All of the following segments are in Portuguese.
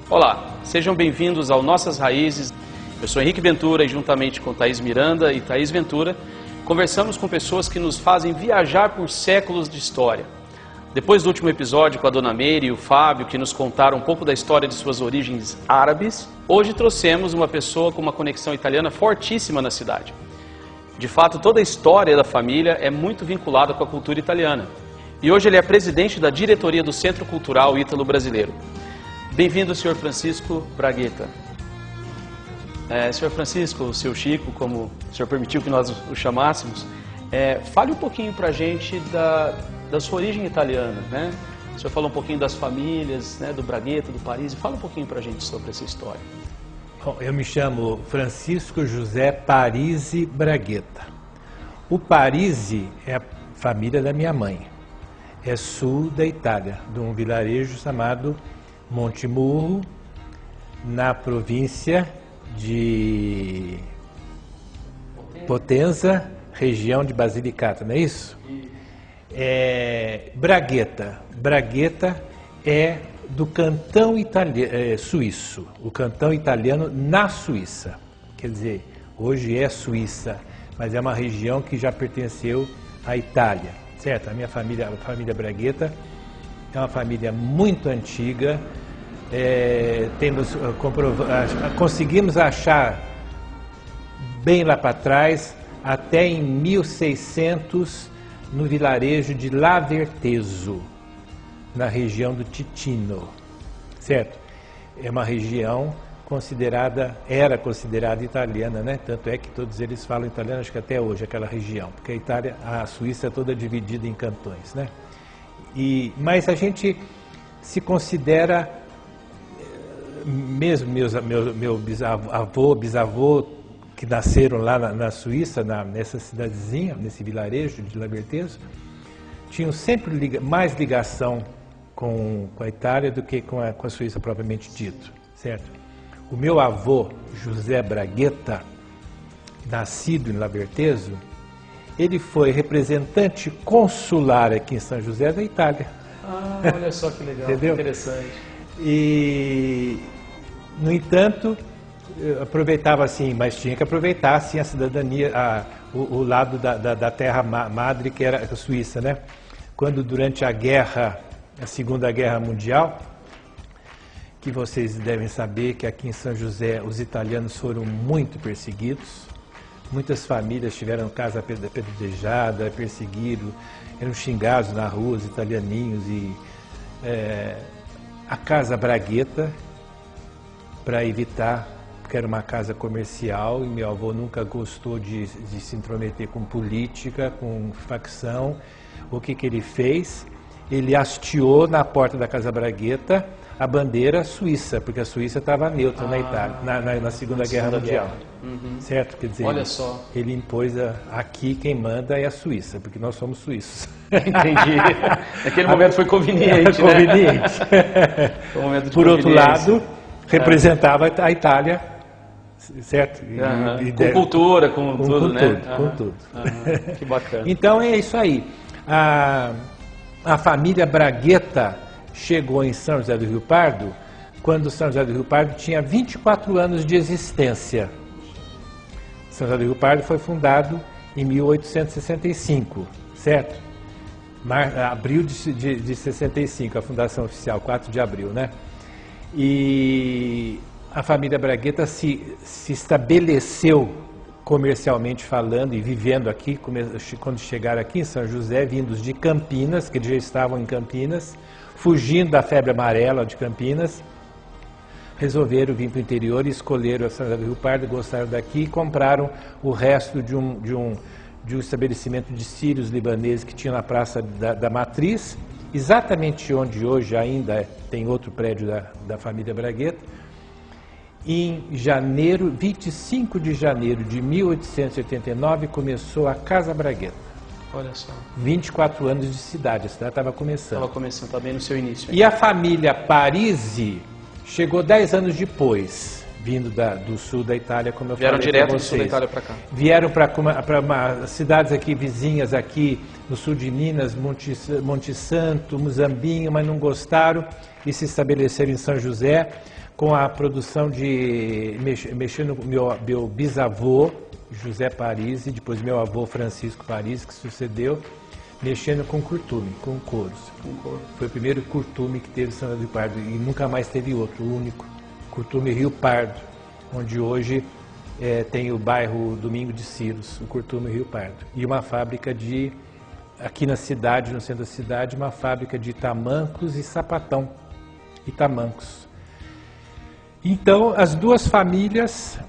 Olá, sejam bem-vindos ao Nossas Raízes. Eu sou Henrique Ventura e juntamente com Thaís Miranda e Thaís Ventura, conversamos com pessoas que nos fazem viajar por séculos de história. Depois do último episódio com a Dona Meire e o Fábio, que nos contaram um pouco da história de suas origens árabes, hoje trouxemos uma pessoa com uma conexão italiana fortíssima na cidade. De fato, toda a história da família é muito vinculada com a cultura italiana. E hoje ele é presidente da diretoria do Centro Cultural Ítalo-Brasileiro. Bem-vindo, senhor Francisco Bragueta. Senhor Francisco, o seu Chico, como o senhor permitiu que nós o chamássemos, fale um pouquinho para a gente da sua origem italiana, né? O senhor falou um pouquinho das famílias, né, do Bragueta, do Parisi. Fala um pouquinho para a gente sobre essa história. Bom, eu me chamo Francisco José Parisi Bragueta. O Parisi é a família da minha mãe. É sul da Itália, de um vilarejo chamado Montemurro, na província de Potenza, região de Basilicata, não é isso? Bragueta é do cantão suíço, o cantão italiano na Suíça. Quer dizer, hoje é Suíça, mas é uma região que já pertenceu à Itália, certo? A família Bragueta é uma família muito antiga. Conseguimos achar bem lá para trás, até em 1600, no vilarejo de Laverteso, na região do Ticino, certo? É uma região era considerada italiana, né? Tanto é que todos eles falam italiano, acho que até hoje, aquela região, porque a Suíça é toda dividida em cantões, né? Mas a gente se considera, mesmo meu bisavô, que nasceram lá na Suíça, nessa cidadezinha, nesse vilarejo de Laverteso, tinham sempre mais ligação com a Itália do que com a Suíça propriamente dito, certo? O meu avô, José Bragueta, nascido em Laverteso, ele foi representante consular aqui em São José da Itália. Ah, olha só que legal, entendeu? Interessante. E, no entanto, aproveitava assim, mas tinha que aproveitar assim, a cidadania, o lado da terra madre, que era a Suíça, né? Quando durante a Segunda Guerra Mundial, que vocês devem saber que aqui em São José os italianos foram muito perseguidos. Muitas famílias tiveram casa apedrejada, perseguidos, eram xingados na rua, os italianinhos. A Casa Bragueta, para evitar, porque era uma casa comercial e meu avô nunca gostou de se intrometer com política, com facção. O que ele fez? Ele hasteou na porta da Casa Bragueta a bandeira suíça, porque a Suíça estava neutra na Itália, na Segunda Guerra Mundial. Uhum. Certo? Quer dizer, olha só. Ele impôs aqui quem manda é a Suíça, porque nós somos suíços. Entendi. Naquele momento foi conveniente, né? Conveniente. Foi um momento de Por outro lado, representava a Itália, certo? Com cultura, com tudo, né? Com tudo. Que bacana. Então é isso aí. A família Bragueta chegou em São José do Rio Pardo quando São José do Rio Pardo tinha 24 anos de existência. São José do Rio Pardo foi fundado em 1865, certo? Abril de 65, a fundação oficial, 4 de abril, né? E a família Bragueta se estabeleceu comercialmente falando e vivendo aqui, quando chegaram aqui em São José, vindos de Campinas, que eles já estavam em Campinas, fugindo da febre amarela de Campinas, resolveram vir para o interior e escolheram a São José do Rio Pardo, gostaram daqui e compraram o resto de um estabelecimento de sírios libaneses que tinha na Praça da Matriz, exatamente onde hoje ainda tem outro prédio da família Bragueta. Em 25 de janeiro de 1889, começou a Casa Bragueta. Olha só. 24 anos de cidade, a cidade estava começando. Estava começando também no seu início. E a família Parisi chegou 10 anos depois vindo do sul da Itália, como eu Vieram falei direto para do sul da vocês. Itália para cá. Vieram para cidades aqui vizinhas, aqui no sul de Minas, Monte Santo, Muzambinho, mas não gostaram e se estabeleceram em São José com a produção de... mexendo com meu bisavô, José Paris, e depois meu avô Francisco Paris, que sucedeu, mexendo com curtume, com couros. Foi o primeiro curtume que teve São José do Rio Pardo e nunca mais teve outro, o único. Curtume Rio Pardo, onde hoje tem o bairro Domingo de Silos, o Curtume Rio Pardo. E uma fábrica aqui na cidade, no centro da cidade, uma fábrica de tamancos e sapatão. E tamancos. Então, as duas famílias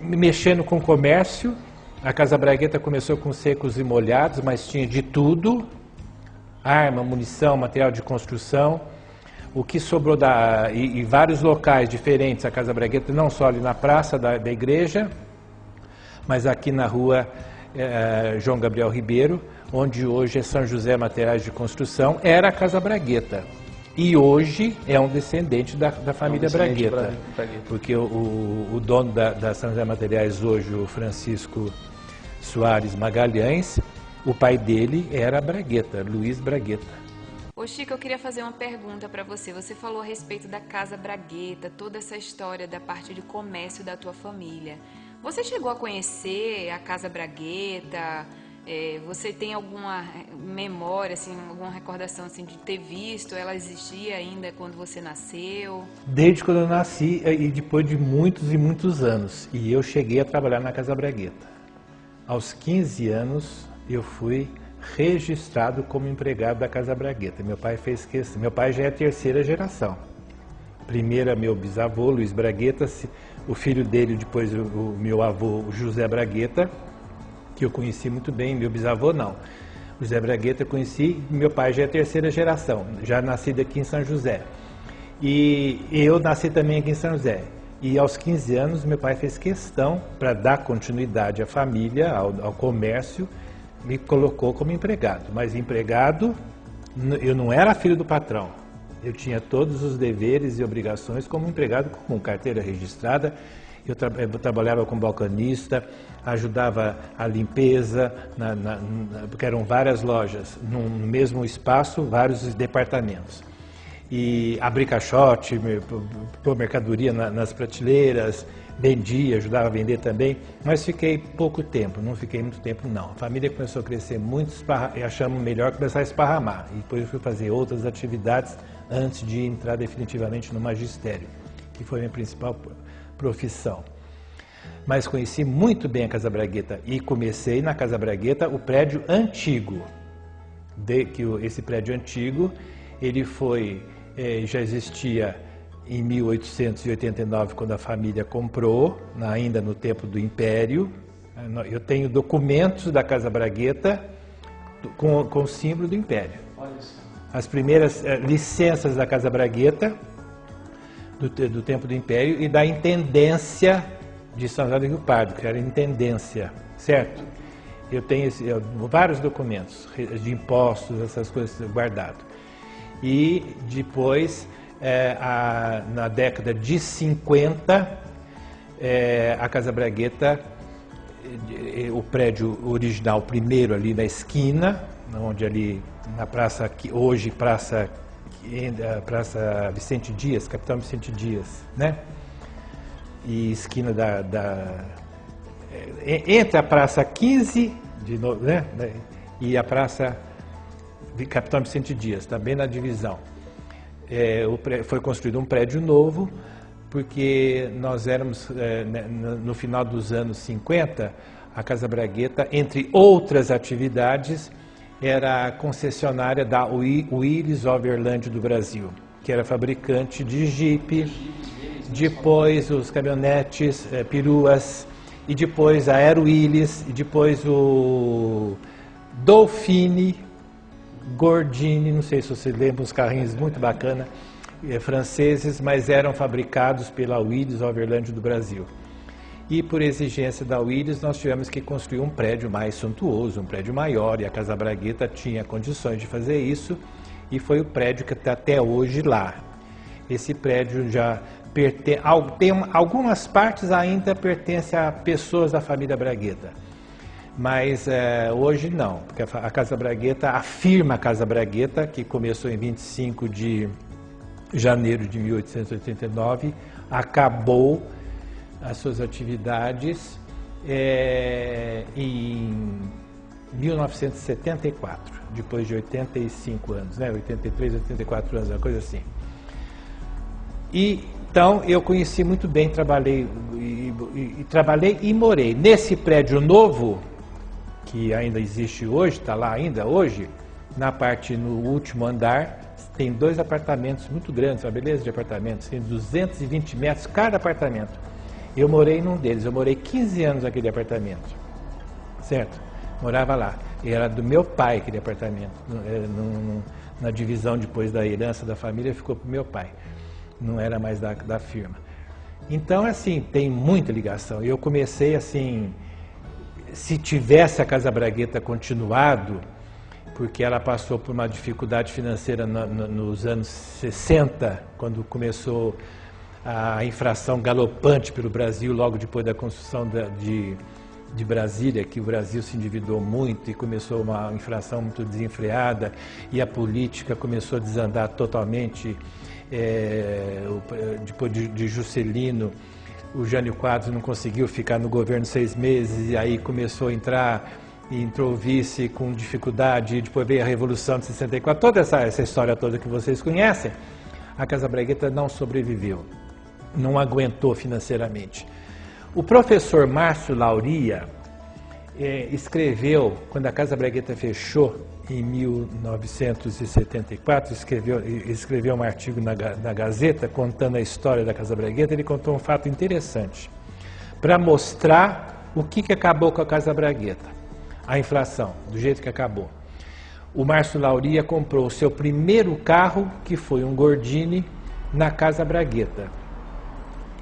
mexendo com comércio. A Casa Bragueta começou com secos e molhados, mas tinha de tudo: arma, munição, material de construção. O que sobrou e vários locais diferentes, a Casa Bragueta, não só ali na praça da igreja, mas aqui na rua João Gabriel Ribeiro, onde hoje é São José Materiais de Construção, era a Casa Bragueta. E hoje é um descendente da família Bragueta, porque o dono da São José Materiais hoje, o Francisco Soares Magalhães, o pai dele era Bragueta, Luiz Bragueta. Ô Chico, eu queria fazer uma pergunta para você. Você falou a respeito da Casa Bragueta, toda essa história da parte de comércio da tua família. Você chegou a conhecer a Casa Bragueta? Você tem alguma memória, assim, alguma recordação assim, de ter visto? Ela existia ainda quando você nasceu? Desde quando eu nasci e depois de muitos e muitos anos. E eu cheguei a trabalhar na Casa Bragueta. Aos 15 anos eu fui registrado como empregado da Casa Bragueta. Meu pai fez questão. Meu pai já é a terceira geração. Primeiro meu bisavô, Luiz Bragueta, o filho dele, depois o meu avô, José Bragueta, que eu conheci muito bem, meu bisavô não. José Bragueta eu conheci, meu pai já é a terceira geração, já nascido aqui em São José. E eu nasci também aqui em São José. E aos 15 anos meu pai fez questão, para dar continuidade à família, ao comércio, me colocou como empregado. Mas empregado, eu não era filho do patrão. Eu tinha todos os deveres e obrigações como empregado comum, carteira registrada. Eu trabalhava como balconista, ajudava a limpeza, porque eram várias lojas, no mesmo espaço, vários departamentos. E abrir caixote, pôr mercadoria nas prateleiras, vendia, ajudava a vender também, mas fiquei pouco tempo, não fiquei muito tempo não. A família começou a crescer muito e achamos melhor começar a esparramar. E depois eu fui fazer outras atividades antes de entrar definitivamente no magistério, que foi a minha principal profissão. Mas conheci muito bem a Casa Bragueta e comecei na Casa Bragueta, o prédio antigo. Esse prédio antigo, ele já existia em 1889, quando a família comprou, ainda no tempo do Império. Eu tenho documentos da Casa Bragueta com o símbolo do Império. As primeiras licenças da Casa Bragueta, do tempo do Império, e da Intendência de São José do Rio Pardo, que era a Intendência, certo? Eu tenho vários documentos de impostos, essas coisas guardados. E depois, na década de 50, a Casa Bragueta, o prédio original, primeiro ali na esquina, onde ali na praça, hoje Praça Vicente Dias, Capitão Vicente Dias, né? E esquina entre a Praça 15, né? E a Praça Capitão Vicente Dias, também na divisão. Foi construído um prédio novo, porque nós éramos, no final dos anos 50, a Casa Bragueta, entre outras atividades, era a concessionária da Willys Overland do Brasil, que era fabricante de Jeep, depois os caminhonetes, peruas, e depois a Aero Willys, e depois o Dolphine, Gordini, não sei se você lembra, uns carrinhos muito bacanas, franceses, mas eram fabricados pela Willys Overland do Brasil. E por exigência da Willys, nós tivemos que construir um prédio mais suntuoso, um prédio maior, e a Casa Bragueta tinha condições de fazer isso, e foi o prédio que está até hoje lá. esse prédio já tem algumas partes ainda pertencem a pessoas da família Bragueta, mas hoje não, porque a Casa Bragueta, a firma Casa Bragueta, que começou em 25 de janeiro de 1889, acabou as suas atividades em 1974, depois de 85 anos, né? 83, 84 anos, uma coisa assim. Então, eu conheci muito bem, trabalhei e morei. Nesse prédio novo, que ainda existe hoje, está lá ainda hoje, no último andar, tem 2 apartamentos muito grandes, uma beleza de apartamentos, tem 220 metros cada apartamento. Eu morei num deles, eu morei 15 anos naquele apartamento, certo? Morava lá. E era do meu pai aquele apartamento. Na divisão depois da herança da família ficou para o meu pai. Não era mais da firma. Então, assim, tem muita ligação. E eu comecei assim, se tivesse a Casa Bragueta continuado, porque ela passou por uma dificuldade financeira nos anos 60, quando começou a inflação galopante pelo Brasil, logo depois da construção de Brasília, que o Brasil se endividou muito e começou uma inflação muito desenfreada e a política começou a desandar totalmente. Depois de Juscelino, o Jânio Quadros não conseguiu ficar no governo 6 meses e aí começou a entrou o vice com dificuldade, e depois veio a Revolução de 64, toda essa história toda que vocês conhecem. A Casa Bragueta não sobreviveu, não aguentou financeiramente. O professor Márcio Lauria escreveu, quando a Casa Bragueta fechou, em 1974, escreveu um artigo na Gazeta contando a história da Casa Bragueta. Ele contou um fato interessante para mostrar o que acabou com a Casa Bragueta, a inflação, do jeito que acabou. O Márcio Lauria comprou o seu primeiro carro, que foi um Gordini, na Casa Bragueta,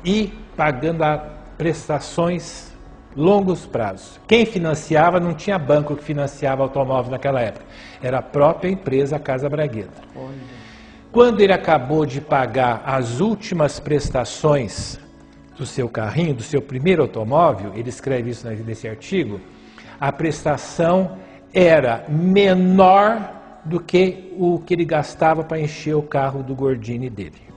e pagando prestações longos prazos. Quem financiava, não tinha banco que financiava automóvel naquela época, era a própria empresa Casa Bragueta. Quando ele acabou de pagar as últimas prestações do seu carrinho, do seu primeiro automóvel, ele escreve isso nesse artigo, a prestação era menor do que o que ele gastava para encher o carro do Gordini dele.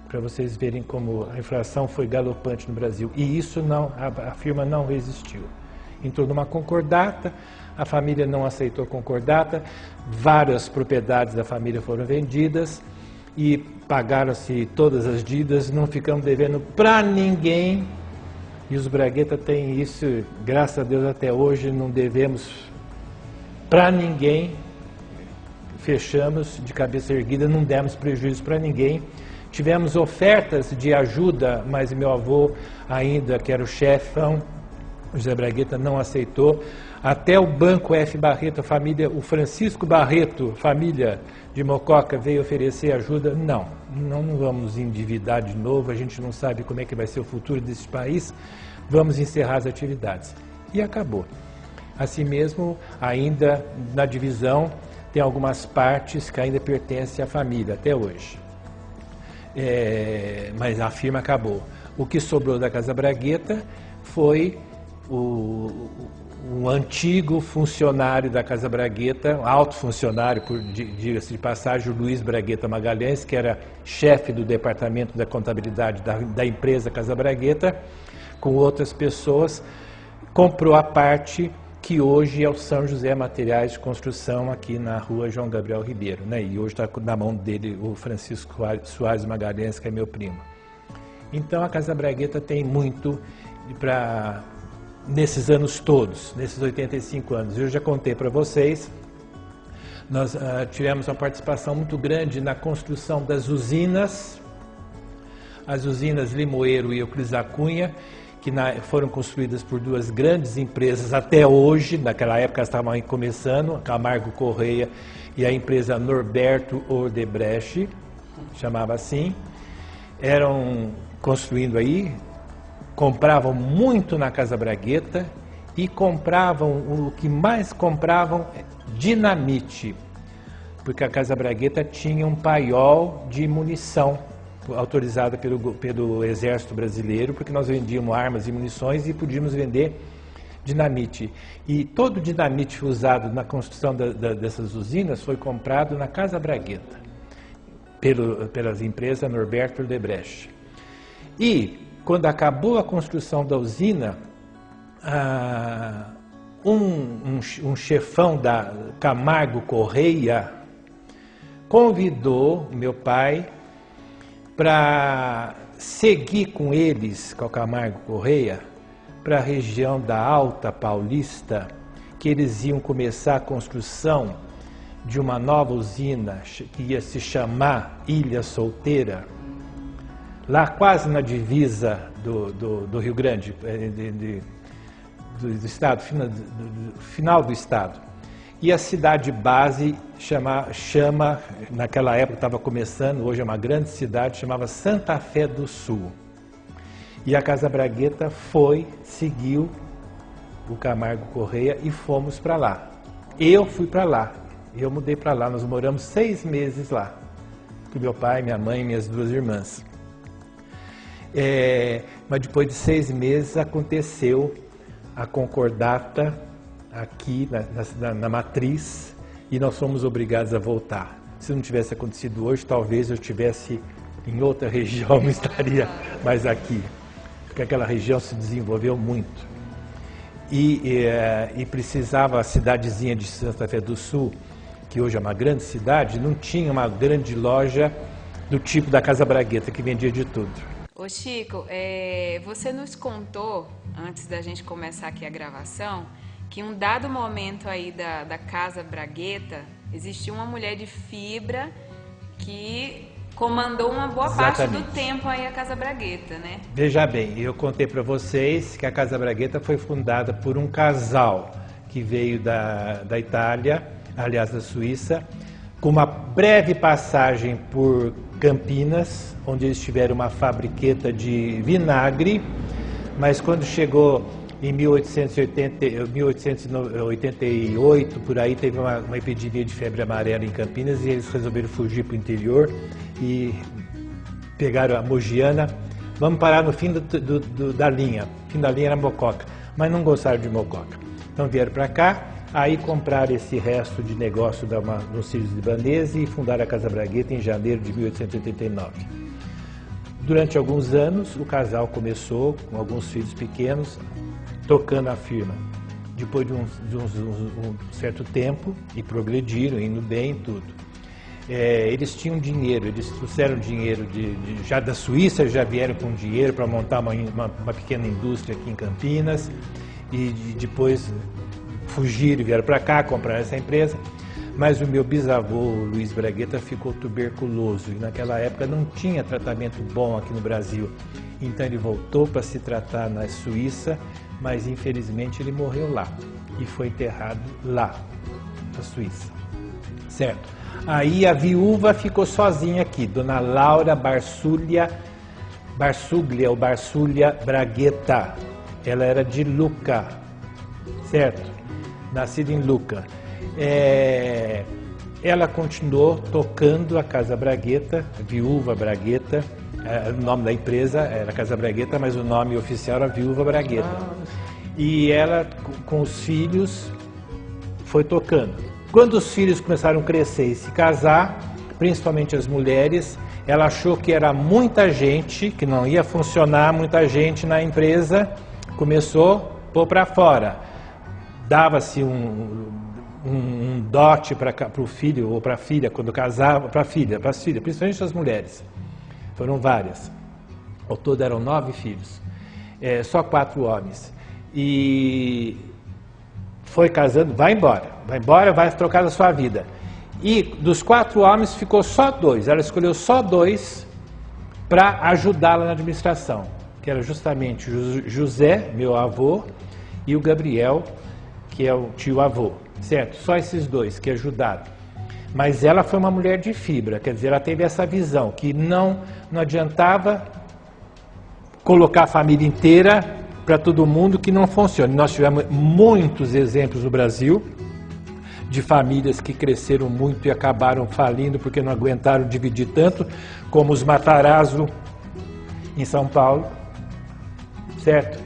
Para vocês verem como a inflação foi galopante no Brasil. E isso a firma não resistiu. Entrou numa concordata, a família não aceitou a concordata, várias propriedades da família foram vendidas e pagaram-se todas as dívidas, não ficamos devendo para ninguém. E os Bragueta têm isso, graças a Deus até hoje não devemos para ninguém. Fechamos de cabeça erguida, não demos prejuízo para ninguém. Tivemos ofertas de ajuda, mas meu avô ainda, que era o chefão, o José Bragueta, não aceitou. Até o Banco F. Barreto, o Francisco Barreto, família de Mococa, veio oferecer ajuda. Não vamos endividar de novo, a gente não sabe como é que vai ser o futuro desse país, vamos encerrar as atividades. E acabou. Assim mesmo, ainda na divisão, tem algumas partes que ainda pertencem à família, até hoje. Mas a firma acabou. O que sobrou da Casa Bragueta foi um antigo funcionário da Casa Bragueta, alto funcionário, diga-se de passagem, o Luiz Bragueta Magalhães, que era chefe do departamento da contabilidade da empresa Casa Bragueta, com outras pessoas, comprou a parte que hoje é o São José Materiais de Construção, aqui na rua João Gabriel Ribeiro, né? E hoje está na mão dele o Francisco Soares Magalhães, que é meu primo. Então a Casa Bragueta tem muito nesses anos todos, nesses 85 anos. Eu já contei para vocês, nós tivemos uma participação muito grande na construção das usinas, as usinas Limoeiro e Euclides da Cunha, que foram construídas por 2 grandes empresas até hoje, naquela época estavam começando, Camargo Correia e a empresa Norberto Odebrecht, chamava assim, eram construindo aí, compravam muito na Casa Bragueta e compravam, o que mais compravam, dinamite, porque a Casa Bragueta tinha um paiol de munição autorizada pelo Exército Brasileiro, porque nós vendíamos armas e munições e podíamos vender dinamite. E todo o dinamite usado na construção dessas usinas foi comprado na Casa Bragueta, pelas empresas Norberto Odebrecht. E, quando acabou a construção da usina, um chefão da Camargo Correia convidou meu pai para seguir com eles, com a Camargo Correia, para a região da Alta Paulista, que eles iam começar a construção de uma nova usina que ia se chamar Ilha Solteira, lá quase na divisa do Rio Grande, do estado, final do estado. E a cidade base chama, naquela época estava começando, hoje é uma grande cidade, chamava Santa Fé do Sul. E a Casa Bragueta seguiu o Camargo Correia e fomos para lá. Eu fui para lá, eu mudei para lá, nós moramos 6 meses lá, com meu pai, minha mãe e minhas 2 irmãs. Mas depois de 6 meses aconteceu a concordata aqui na matriz e nós fomos obrigados a voltar. Se não tivesse acontecido hoje, talvez eu estivesse em outra região, não estaria mais aqui, porque aquela região se desenvolveu muito. E precisava, a cidadezinha de Santa Fé do Sul, que hoje é uma grande cidade, não tinha uma grande loja do tipo da Casa Bragueta, que vendia de tudo. Ô Chico, você nos contou, antes da gente começar aqui a gravação, que em um dado momento aí da Casa Bragueta, existia uma mulher de fibra que comandou uma boa parte do tempo aí a Casa Bragueta, né? Veja bem, eu contei para vocês que a Casa Bragueta foi fundada por um casal que veio da Itália, aliás da Suíça, com uma breve passagem por Campinas, onde eles tiveram uma fabriqueta de vinagre, mas quando chegou em 1888, por aí, teve uma epidemia de febre amarela em Campinas e eles resolveram fugir para o interior e pegaram a Mogiana. Vamos parar no fim da linha. O fim da linha era Mococa, mas não gostaram de Mococa. Então vieram para cá, aí compraram esse resto de negócio dos Círios Libaneses e fundaram a Casa Bragueta em janeiro de 1889. Durante alguns anos, o casal começou, com alguns filhos pequenos, tocando a firma. Depois de um certo tempo, e progrediram, indo bem, tudo. Eles tinham dinheiro, eles trouxeram dinheiro já da Suíça, já vieram com dinheiro para montar uma pequena indústria aqui em Campinas, e depois fugiram e vieram para cá, compraram essa empresa. Mas o meu bisavô, Luiz Bragueta, ficou tuberculoso e naquela época não tinha tratamento bom aqui no Brasil. Então ele voltou para se tratar na Suíça, mas infelizmente ele morreu lá e foi enterrado lá, na Suíça. Certo? Aí a viúva ficou sozinha aqui, Dona Laura Barsuglia ou Barsuglia Bragueta. Ela era de Lucca, certo? Nascida em Lucca. Ela continuou tocando a Casa Bragueta, Viúva Bragueta. O nome da empresa era Casa Bragueta, mas o nome oficial era Viúva Bragueta. E ela, com os filhos, foi tocando. Quando os filhos começaram a crescer e se casar, principalmente as mulheres, ela achou que era muita gente, que não ia funcionar, muita gente na empresa, começou a pôr para fora. Dava-se um dote para o filho ou para a filha, quando casava, para as filhas, principalmente as mulheres. Foram várias. Ao todo eram 9 filhos, só 4 homens. E foi casando, vai embora, vai trocar a sua vida. E dos 4 homens ficou só 2, ela escolheu só 2 para ajudá-la na administração, que era justamente o José, meu avô, e o Gabriel, que é o tio-avô, certo? Só esses 2 que ajudaram. Mas ela foi uma mulher de fibra, quer dizer, ela teve essa visão, que não adiantava colocar a família inteira para todo mundo, que não funciona. Nós tivemos muitos exemplos no Brasil de famílias que cresceram muito e acabaram falindo porque não aguentaram dividir tanto, como os Matarazzo em São Paulo, certo?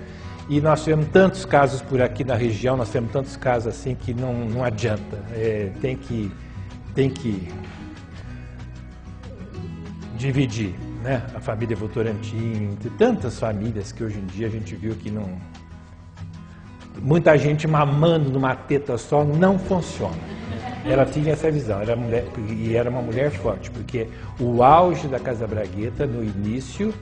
E nós tivemos tantos casos por aqui na região, nós temos tantos casos assim que não adianta, tem que dividir, né? A família Votorantim, entre tantas famílias que hoje em dia a gente viu que não... Muita gente mamando numa teta só não funciona. Ela tinha essa visão, era mulher, e era uma mulher forte, porque o auge da Casa Bragueta, no início,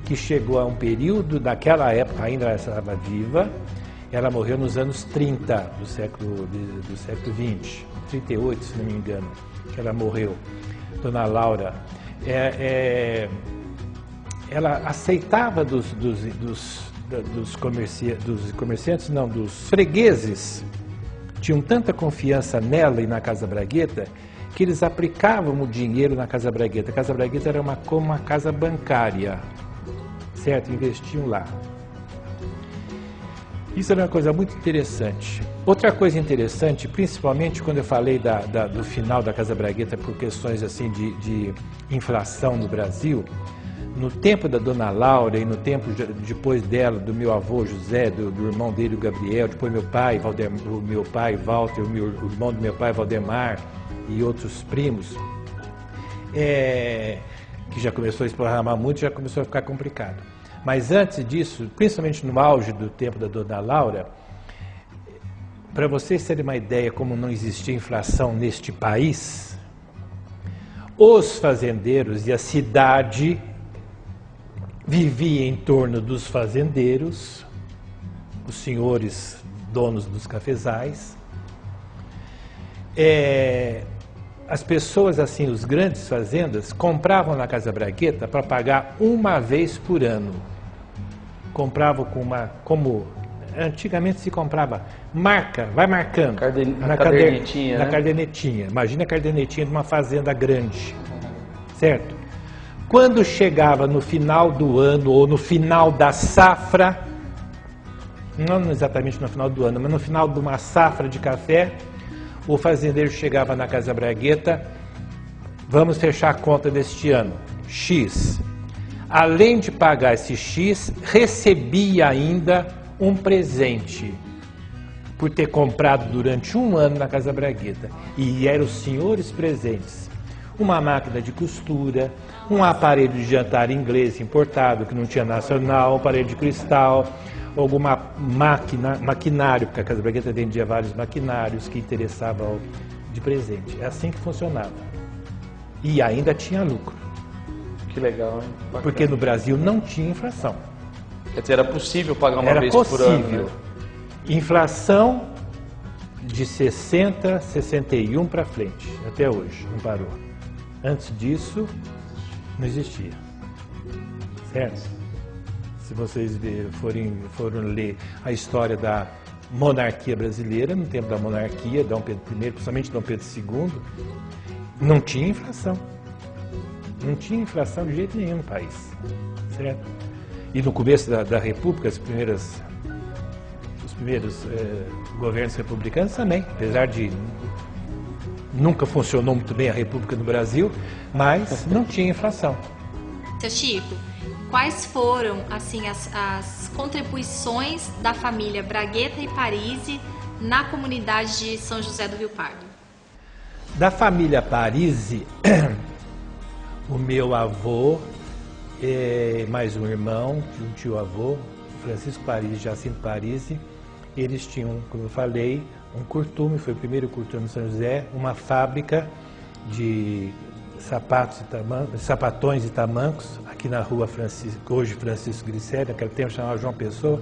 que chegou a um período daquela época, ainda ela estava viva, ela morreu nos anos 30 do século XX, 38, se não me engano, que ela morreu, Dona Laura. Ela aceitava dos comerciantes, não, dos fregueses, tinham tanta confiança nela e na Casa Bragueta, que eles aplicavam o dinheiro na Casa Bragueta. A Casa Bragueta era como uma casa bancária, certo? Investiam lá. Isso era uma coisa muito interessante. Outra coisa interessante, principalmente quando eu falei do final da Casa Bragueta por questões assim de inflação no Brasil, no tempo da Dona Laura e no tempo depois dela, do meu avô José, do irmão dele, o Gabriel, depois meu pai, o meu pai Walter, o irmão do meu pai Valdemar e outros primos, que já começou a esparramar muito, já começou a ficar complicado. Mas antes disso, principalmente no auge do tempo da Dona Laura, para vocês terem uma ideia como não existia inflação neste país, os fazendeiros e a cidade vivia em torno dos fazendeiros, os senhores donos dos cafezais. As pessoas, assim, os grandes fazendas, compravam na Casa Bragueta para pagar uma vez por ano. Compravam como antigamente se comprava, vai marcando. Na cadernetinha, na né? cadernetinha. Imagina a cadernetinha de uma fazenda grande, certo? Quando chegava no final do ano ou no final da safra, não exatamente no final do ano, mas no final de uma safra de café, o fazendeiro chegava na Casa Bragueta, vamos fechar a conta deste ano, X. Além de pagar esse X, recebia ainda um presente por ter comprado durante um ano na Casa Bragueta. E eram os senhores presentes. Uma máquina de costura, um aparelho de jantar inglês importado, que não tinha nacional, um aparelho de cristal, alguma maquinário, porque a Casa Bragueta vendia vários maquinários que interessavam de presente. É assim que funcionava. E ainda tinha lucro. Que legal, hein? Bacana. Porque no Brasil não tinha inflação. Quer dizer, era possível pagar uma vez por ano, né? Inflação de 60, 61 para frente, até hoje, não parou. Antes disso, não existia. Certo? Se vocês foram ler a história da monarquia brasileira, no tempo da monarquia, Dom Pedro I, principalmente Dom Pedro II, não tinha inflação. Não tinha inflação de jeito nenhum no país. Certo? E no começo da República, os primeiros governos republicanos também, apesar de nunca funcionou muito bem a República no Brasil, mas não tinha inflação. Seu Chico, quais foram assim as contribuições da família Bragueta e Parisi na comunidade de São José do Rio Pardo? Da família Parisi, o meu avô, mais um irmão, um tio-avô, Francisco Parisi, Jacinto Parisi, eles tinham, como eu falei, um curtume, foi o primeiro curtume de São José, uma fábrica de sapatões e tamancos, aqui na rua hoje Francisco Glicério, naquele tempo chamava João Pessoa,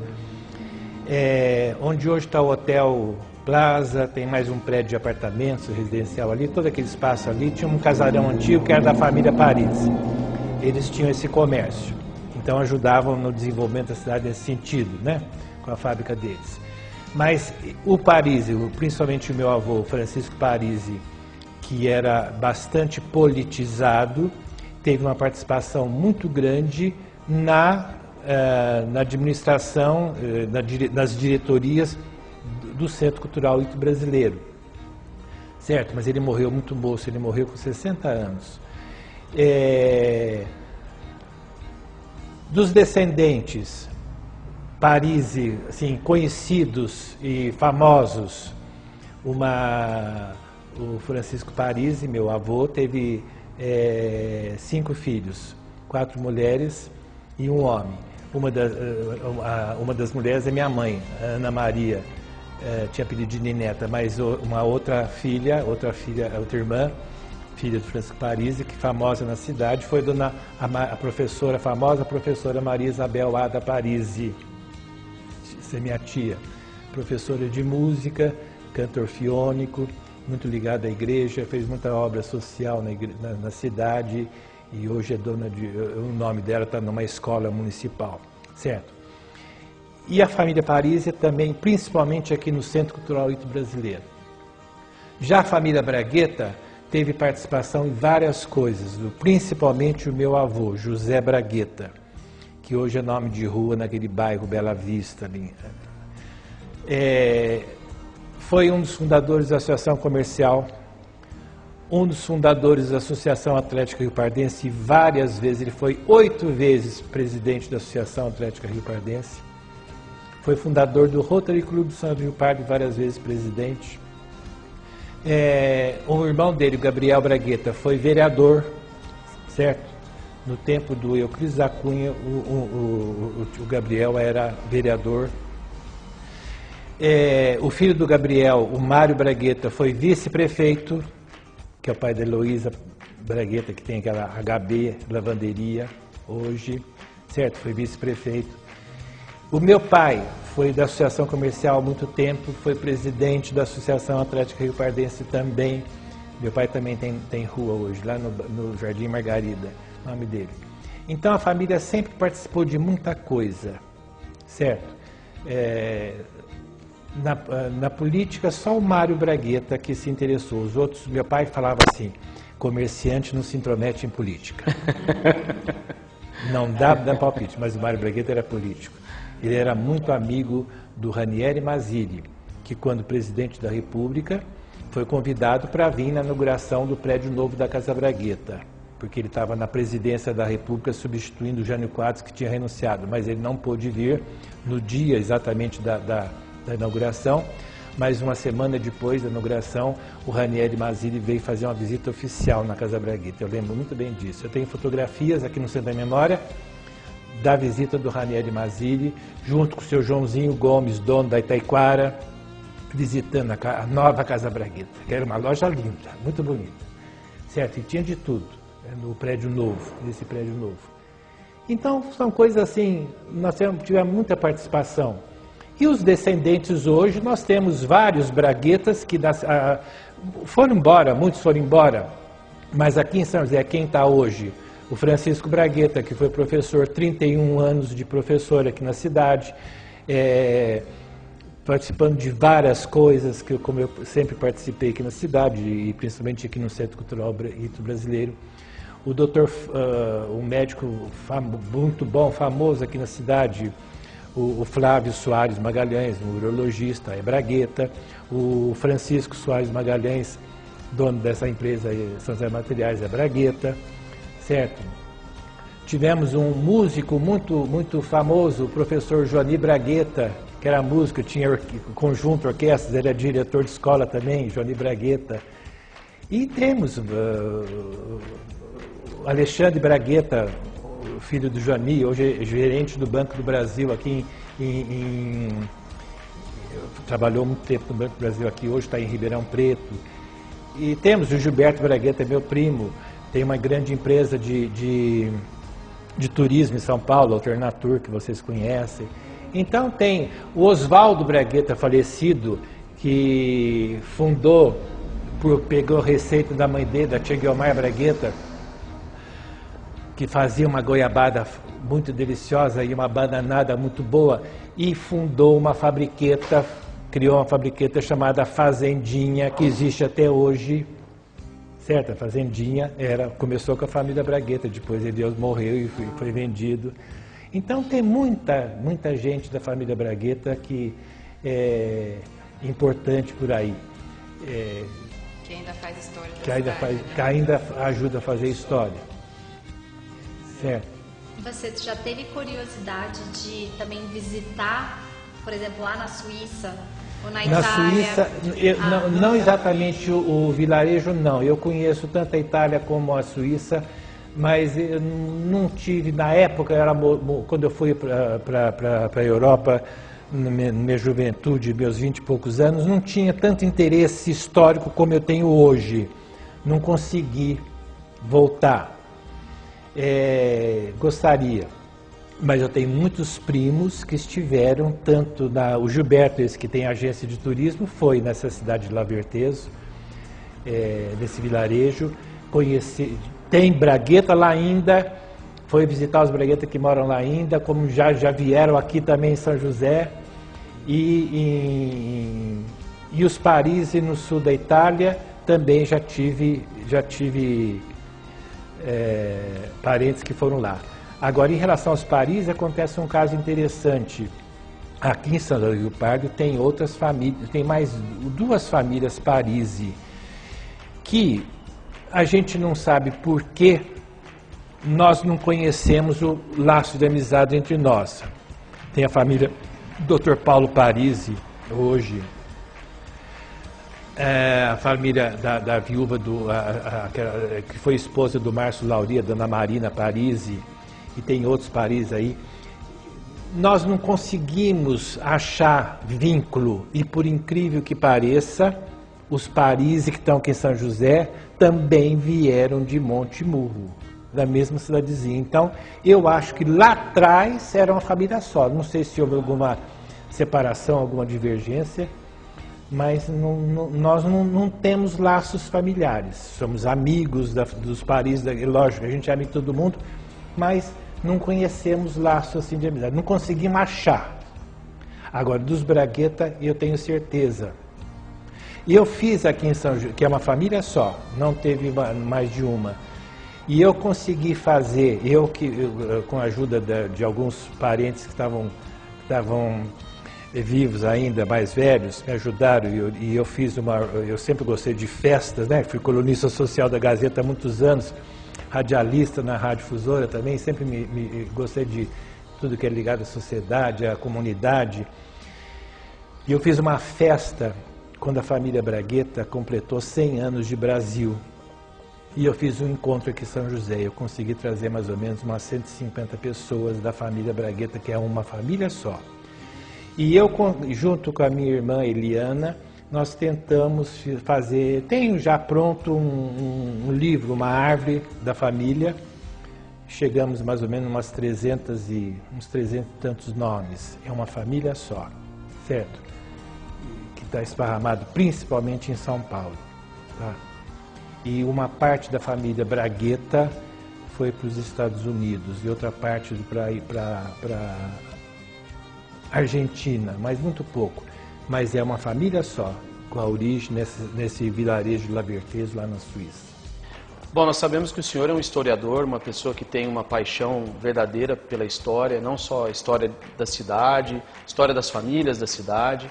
onde hoje está o Hotel Plaza, tem mais um prédio de apartamentos, residencial ali, todo aquele espaço ali, tinha um casarão antigo que era da família Parisi. Eles tinham esse comércio, então ajudavam no desenvolvimento da cidade nesse sentido, né, com a fábrica deles. Mas o Parisi, principalmente o meu avô, Francisco Parisi, que era bastante politizado, teve uma participação muito grande na administração, nas diretorias do Centro Cultural Ito Brasileiro. certo? Mas ele morreu muito moço, ele morreu com 60 anos. Dos descendentes Parisi, assim, conhecidos e famosos, o Francisco Parisi, meu avô, teve 5 filhos, 4 mulheres e um homem. Uma das mulheres é minha mãe, Ana Maria, tinha apelido de Nineta, mas uma outra irmã, filha do Francisco Parisi, que famosa na cidade, foi a famosa professora Maria Isabel Ada Parisi. Essa é minha tia, professora de música, cantor orfeônico, muito ligada à igreja, fez muita obra social na cidade e hoje é dona o nome dela está numa escola municipal, certo? E a família Parisi também, principalmente aqui no Centro Cultural Ito-Brasileiro. Já a família Bragueta teve participação em várias coisas, principalmente o meu avô, José Bragueta, que hoje é nome de rua naquele bairro Bela Vista ali. Foi um dos fundadores da Associação Comercial, um dos fundadores da Associação Atlética Riopardense, e várias vezes, ele foi 8 vezes presidente da Associação Atlética Riopardense, foi fundador do Rotary Club de São Rio Pardo, várias vezes presidente. O irmão dele, o Gabriel Bragueta, foi vereador, certo? No tempo do Euclides da Cunha, o Gabriel era vereador. O filho do Gabriel, o Mário Bragueta, foi vice-prefeito, que é o pai da Heloísa Bragueta, que tem aquela HB, lavanderia, hoje, certo? Foi vice-prefeito. O meu pai foi da Associação Comercial há muito tempo, foi presidente da Associação Atlética Riopardense também. Meu pai também tem rua hoje, lá no Jardim Margarida, o nome dele. Então a família sempre participou de muita coisa, certo? Na política, só o Mário Bragueta que se interessou. Os outros, meu pai falava assim, comerciante não se intromete em política. Não dá palpite, mas o Mário Bragueta era político. Ele era muito amigo do Ranieri Mazzilli, que quando presidente da República foi convidado para vir na inauguração do prédio novo da Casa Bragueta, porque ele estava na presidência da República substituindo o Jânio Quadros, que tinha renunciado, mas ele não pôde vir no dia exatamente da inauguração, mas uma semana depois da inauguração, o Ranieri Mazzilli veio fazer uma visita oficial na Casa Bragueta. Eu lembro muito bem disso. Eu tenho fotografias aqui no Centro da Memória da visita do Ranieri Mazzilli, junto com o seu Joãozinho Gomes, dono da Itaiquara, visitando a nova Casa Bragueta, que era uma loja linda, muito bonita, certo? E tinha de tudo, no prédio novo, nesse prédio novo. Então, são coisas assim, nós tivemos muita participação. E os descendentes hoje, nós temos vários Braguetas que foram embora, muitos foram embora, mas aqui em São José, quem está hoje? O Francisco Bragueta, que foi professor, 31 anos de professor aqui na cidade, participando de várias coisas, como eu sempre participei aqui na cidade, e principalmente aqui no Centro Cultural Ito-Brasileiro. O doutor, um médico muito bom, famoso aqui na cidade, o Flávio Soares Magalhães, um urologista, é Bragueta. O Francisco Soares Magalhães, dono dessa empresa São José Materiais, é Bragueta, certo? Tivemos um músico muito famoso, o professor Joani Bragueta, que era músico, tinha conjunto, orquestras, era diretor de escola também, Joani Bragueta. E temos Alexandre Bragueta, filho do Joani, hoje é gerente do Banco do Brasil aqui trabalhou muito tempo no Banco do Brasil aqui, hoje está em Ribeirão Preto. E temos o Gilberto Bragueta, meu primo, tem uma grande empresa de turismo em São Paulo, Alternatur, que vocês conhecem. Então tem o Oswaldo Bragueta, falecido, que pegou receita da mãe dele, da tia Guiomar Bragueta, que fazia uma goiabada muito deliciosa e uma bananada muito boa, e fundou uma fabriqueta, criou uma fabriqueta chamada Fazendinha, que existe até hoje, certo? A Fazendinha começou com a família Bragueta, depois ele morreu e foi vendido. Então tem muita gente da família Bragueta que é importante por aí. Que ainda faz história da que ainda, cidade, né? que ainda ajuda a fazer história. Certo. Você já teve curiosidade de também visitar, por exemplo, lá na Suíça ou na Na Itália? Suíça, não exatamente o vilarejo, não. Eu conheço tanto a Itália como a Suíça, mas eu não tive, na época, quando eu fui para a Europa, na minha juventude, meus 20 e poucos anos, não tinha tanto interesse histórico como eu tenho hoje. Não consegui voltar. Gostaria, mas eu tenho muitos primos que estiveram, tanto o Gilberto, esse que tem agência de turismo, foi nessa cidade de Laverteso, nesse vilarejo, tem Bragueta lá ainda, foi visitar os Bragueta que moram lá ainda, como já vieram aqui também em São José, e os Parisi no sul da Itália, também já tive parentes que foram lá. Agora, em relação aos Parisi, acontece um caso interessante. Aqui em São José do Rio Pardo tem outras famílias, tem mais 2 famílias Parisi, que a gente não sabe por que nós não conhecemos o laço de amizade entre nós. Tem a família Dr. Paulo Parisi, hoje, a família da viúva que foi esposa do Márcio Lauria, Dona Marina Parisi, e tem outros Parisi aí. Nós não conseguimos achar vínculo, e por incrível que pareça, os Parisi que estão aqui em São José também vieram de Monte Murro, da mesma cidadezinha. Então, eu acho que lá atrás era uma família só. Não sei se houve alguma separação, alguma divergência, mas nós não temos laços familiares. Somos amigos dos Parisi, lógico, a gente é amigo de todo mundo, mas não conhecemos laços assim de amizade, não conseguimos achar. Agora, dos Bragueta, eu tenho certeza. E eu fiz aqui em São José, que é uma família só, não teve mais de uma. E eu consegui fazer, com a ajuda de alguns parentes que estavam vivos ainda, mais velhos, me ajudaram, e eu eu sempre gostei de festas, né? Fui colunista social da Gazeta há muitos anos, radialista na Rádio Difusora também, sempre me gostei de tudo que é ligado à sociedade, à comunidade. E eu fiz uma festa quando a família Bragueta completou 100 anos de Brasil. E eu fiz um encontro aqui em São José. Eu consegui trazer mais ou menos umas 150 pessoas da família Bragueta, que é uma família só. E eu, junto com a minha irmã Eliana, nós tentamos fazer... Tenho já pronto um livro, uma árvore da família. Chegamos mais ou menos uns 300 e tantos nomes. É uma família só, certo? Que está esparramado principalmente em São Paulo. Tá? E uma parte da família Bragueta foi para os Estados Unidos e outra parte para ir para Argentina, mas muito pouco. Mas é uma família só, com a origem nesse vilarejo de Laverteso, lá na Suíça. Bom, nós sabemos que o senhor é um historiador, uma pessoa que tem uma paixão verdadeira pela história, não só a história da cidade, história das famílias da cidade.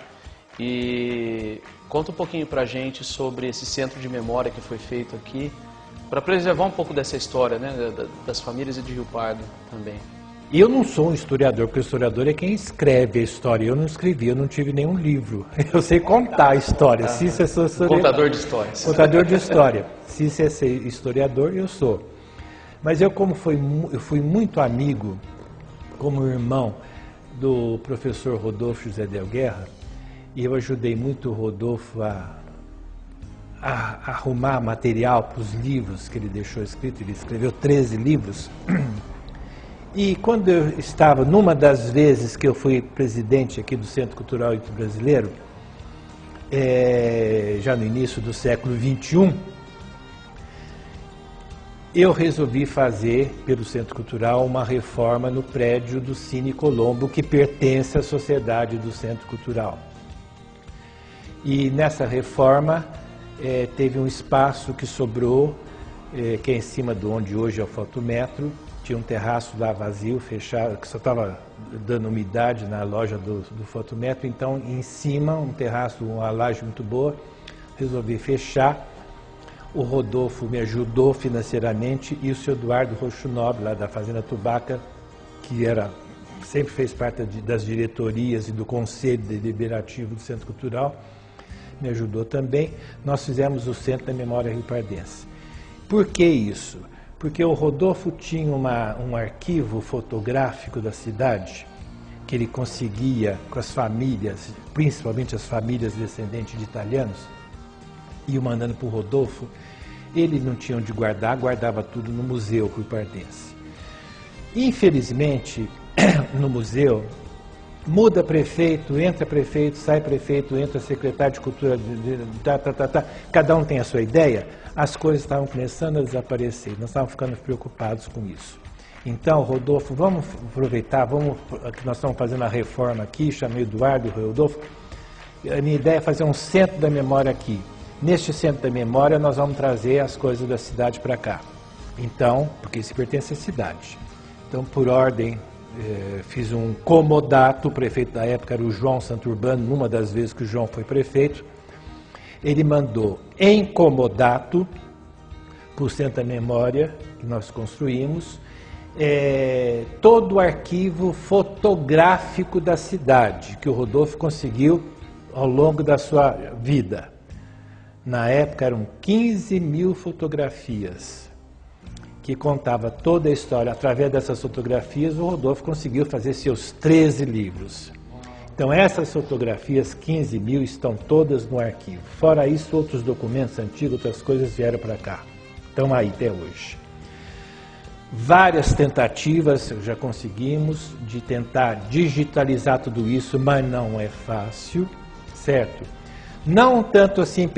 E conta um pouquinho pra gente sobre esse centro de memória que foi feito aqui, para preservar um pouco dessa história, né, das famílias e de Rio Pardo também. Eu não sou um historiador, porque o historiador é quem escreve a história. Eu não escrevi, eu não tive nenhum livro. Eu sei contar a história. Se isso é historiador, contador de histórias. Contador de história. Se isso é ser historiador, eu sou. Mas eu fui muito amigo, como irmão, do professor Rodolfo José Del Guerra, e eu ajudei muito o Rodolfo a arrumar material para os livros que ele deixou escrito. Ele escreveu 13 livros. E quando eu estava, numa das vezes que eu fui presidente aqui do Centro Cultural Brasileiro, já no início do século XXI, eu resolvi fazer, pelo Centro Cultural, uma reforma no prédio do Cine Colombo, que pertence à sociedade do Centro Cultural. E nessa reforma teve um espaço que sobrou, que é em cima de onde hoje é o fotometro. Tinha um terraço lá vazio, fechado, que só estava dando umidade na loja do fotometro. Então, em cima, um terraço, uma laje muito boa, resolvi fechar o Rodolfo me ajudou financeiramente e o seu Eduardo Roxo Nobre, lá da Fazenda Tubaca, que sempre fez parte das diretorias e do Conselho Deliberativo do Centro Cultural, me ajudou também. Nós fizemos o Centro da Memória Riopardense. Por que isso? Porque o Rodolfo tinha um arquivo fotográfico da cidade, que ele conseguia com as famílias, principalmente as famílias descendentes de italianos, e o mandando para o Rodolfo. Ele não tinha onde guardar, guardava tudo no Museu Riopardense. Infelizmente, no museu, muda prefeito, entra prefeito, sai prefeito, entra secretário de cultura, cada um tem a sua ideia, as coisas estavam começando a desaparecer, nós estávamos ficando preocupados com isso. Então, Rodolfo, vamos aproveitar, que nós estamos fazendo a reforma aqui, chamei o Eduardo, o Rodolfo, a minha ideia é fazer um centro da memória aqui. Neste centro da memória nós vamos trazer as coisas da cidade para cá. Então, porque isso pertence à cidade. Então, por ordem, fiz um comodato, o prefeito da época era o João Santurbano, numa das vezes que o João foi prefeito, ele mandou em comodato para o Centro da Memória, que nós construímos, todo o arquivo fotográfico da cidade, que o Rodolfo conseguiu ao longo da sua vida. Na época eram 15 mil fotografias, que contava toda a história. Através dessas fotografias, o Rodolfo conseguiu fazer seus 13 livros. Então essas fotografias, 15 mil, estão todas no arquivo. Fora isso, outros documentos antigos, outras coisas vieram para cá. Estão aí até hoje. Várias tentativas já conseguimos de tentar digitalizar tudo isso, mas não é fácil, certo? Não tanto assim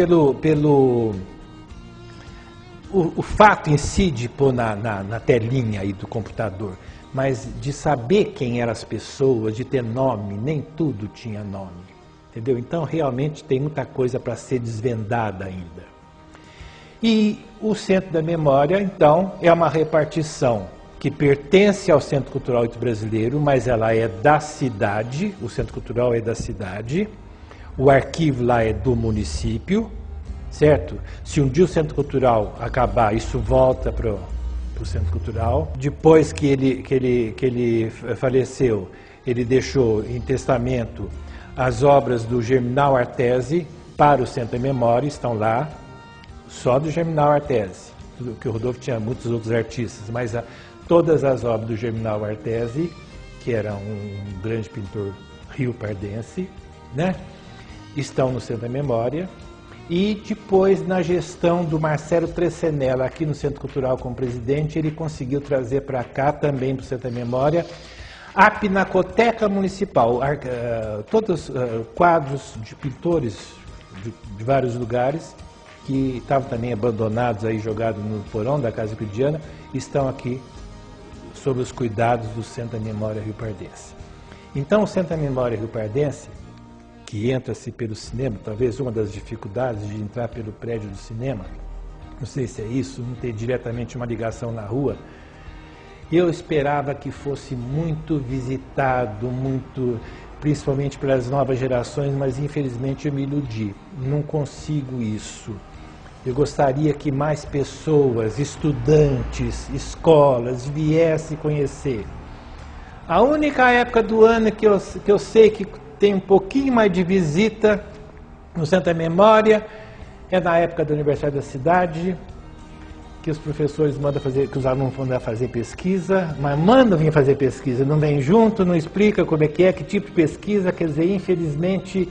o fato em si de pôr na telinha aí do computador, mas de saber quem eram as pessoas, de ter nome, nem tudo tinha nome, entendeu? Então realmente tem muita coisa para ser desvendada ainda. E o Centro da Memória, então, é uma repartição que pertence ao Centro Cultural Brasileiro, mas ela é da cidade, o Centro Cultural é da cidade, o arquivo lá é do município, certo? Se um dia o Centro Cultural acabar, isso volta para o Centro Cultural. Depois que ele faleceu, ele deixou em testamento as obras do Germinal Artesi para o Centro da Memória, estão lá, só do Germinal Artesi, que o Rodolfo tinha muitos outros artistas, mas todas as obras do Germinal Artesi, que era um grande pintor riopardense, né, estão no Centro da Memória. E depois, na gestão do Marcelo Trescenella, aqui no Centro Cultural como presidente, ele conseguiu trazer para cá, também para o Centro da Memória, a Pinacoteca Municipal, todos quadros de pintores de vários lugares, que estavam também abandonados, aí jogados no porão da Casa Euclidiana, estão aqui sob os cuidados do Centro da Memória Riopardense. Então, o Centro da Memória Riopardense, que entra-se pelo cinema, talvez uma das dificuldades de entrar pelo prédio do cinema, não sei se é isso, não ter diretamente uma ligação na rua, eu esperava que fosse muito visitado, principalmente pelas novas gerações, mas infelizmente eu me iludi, não consigo isso. Eu gostaria que mais pessoas, estudantes, escolas, viessem conhecer. A única época do ano que eu sei que tem um pouquinho mais de visita no Centro da Memória é na época do aniversário da cidade, que os professores mandam fazer, que os alunos mandam fazer pesquisa, mas mandam vir fazer pesquisa, não vem junto, não explica como é, que tipo de pesquisa, quer dizer, infelizmente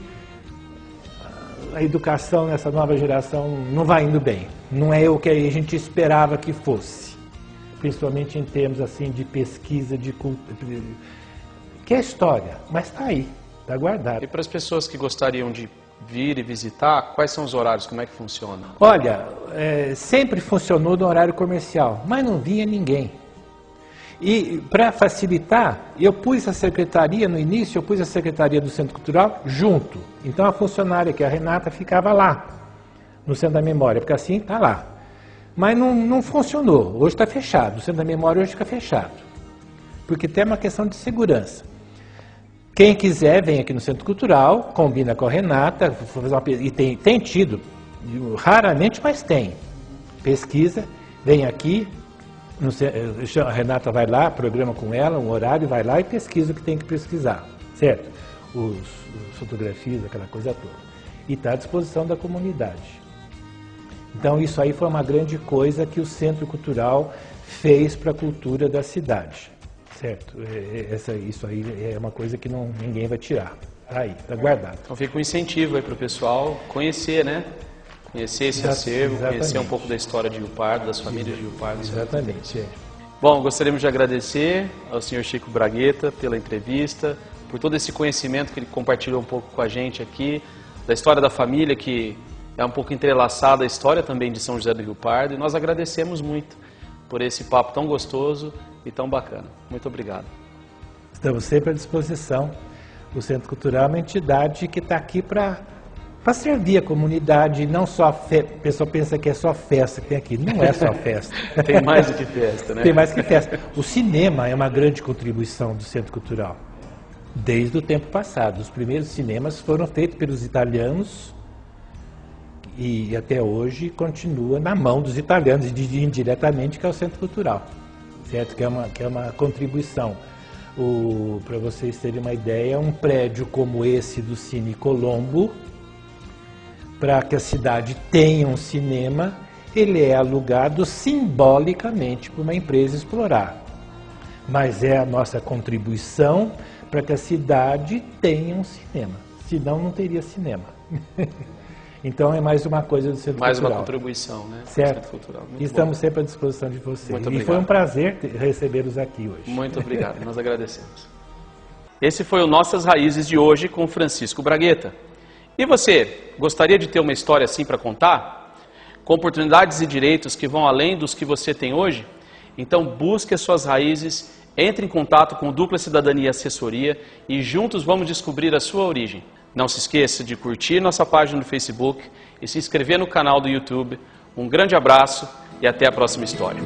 a educação nessa nova geração não vai indo bem, não é o que a gente esperava que fosse, principalmente em termos assim de pesquisa, que é história, mas está aí, está guardado. E para as pessoas que gostariam de vir e visitar, quais são os horários, como é que funciona? Olha, sempre funcionou no horário comercial, mas não vinha ninguém. E para facilitar, eu pus a secretaria, no início eu pus a secretaria do Centro Cultural junto. Então a funcionária, que é a Renata, ficava lá, no Centro da Memória, porque assim está lá. Mas não funcionou, hoje está fechado, o Centro da Memória hoje fica fechado. Porque tem uma questão de segurança. Quem quiser, vem aqui no Centro Cultural, combina com a Renata, e tem tido, raramente, mas tem. pesquisa, vem aqui, a Renata vai lá, programa com ela, um horário, vai lá e pesquisa o que tem que pesquisar, certo? As fotografias, aquela coisa toda. E está à disposição da comunidade. Então isso aí foi uma grande coisa que o Centro Cultural fez para a cultura da cidade, certo? Isso aí é uma coisa que ninguém vai tirar, está aí, está guardado. Então fica um incentivo aí para o pessoal conhecer, né? Conhecer esse acervo, exatamente. Conhecer um pouco da história de Rio Pardo, das famílias de Rio Pardo. Exatamente. Bom, gostaríamos de agradecer ao senhor Chico Bragueta pela entrevista, por todo esse conhecimento que ele compartilhou um pouco com a gente aqui, da história da família, que é um pouco entrelaçada à história também de São José do Rio Pardo, e nós agradecemos muito por esse papo tão gostoso e tão bacana. Muito obrigado. Estamos sempre à disposição. O Centro Cultural é uma entidade que está aqui para servir a comunidade, não só a pessoa pensa que é só festa que tem aqui, não é só festa. Tem mais do que festa, né? Tem mais que festa. O cinema é uma grande contribuição do Centro Cultural, desde o tempo passado. Os primeiros cinemas foram feitos pelos italianos e até hoje continua na mão dos italianos, e indiretamente, que é o Centro Cultural, certo? Que é uma contribuição. Para vocês terem uma ideia, um prédio como esse do Cine Colombo, para que a cidade tenha um cinema, ele é alugado simbolicamente por uma empresa explorar. Mas é a nossa contribuição para que a cidade tenha um cinema. Senão não teria cinema. Então é mais uma coisa do Centro Cultural. Mais uma contribuição, né? Certo. Centro Cultural. E estamos sempre à disposição de vocês. Muito e obrigado. foi um prazer recebê-los aqui hoje. Muito obrigado, nós agradecemos. Esse foi o Nossas Raízes de hoje com Francisco Bragueta. E você, gostaria de ter uma história assim para contar? Com oportunidades e direitos que vão além dos que você tem hoje? Então busque as suas raízes, entre em contato com o Dupla Cidadania Assessoria e juntos vamos descobrir a sua origem. Não se esqueça de curtir nossa página no Facebook e se inscrever no canal do YouTube. Um grande abraço e até a próxima história.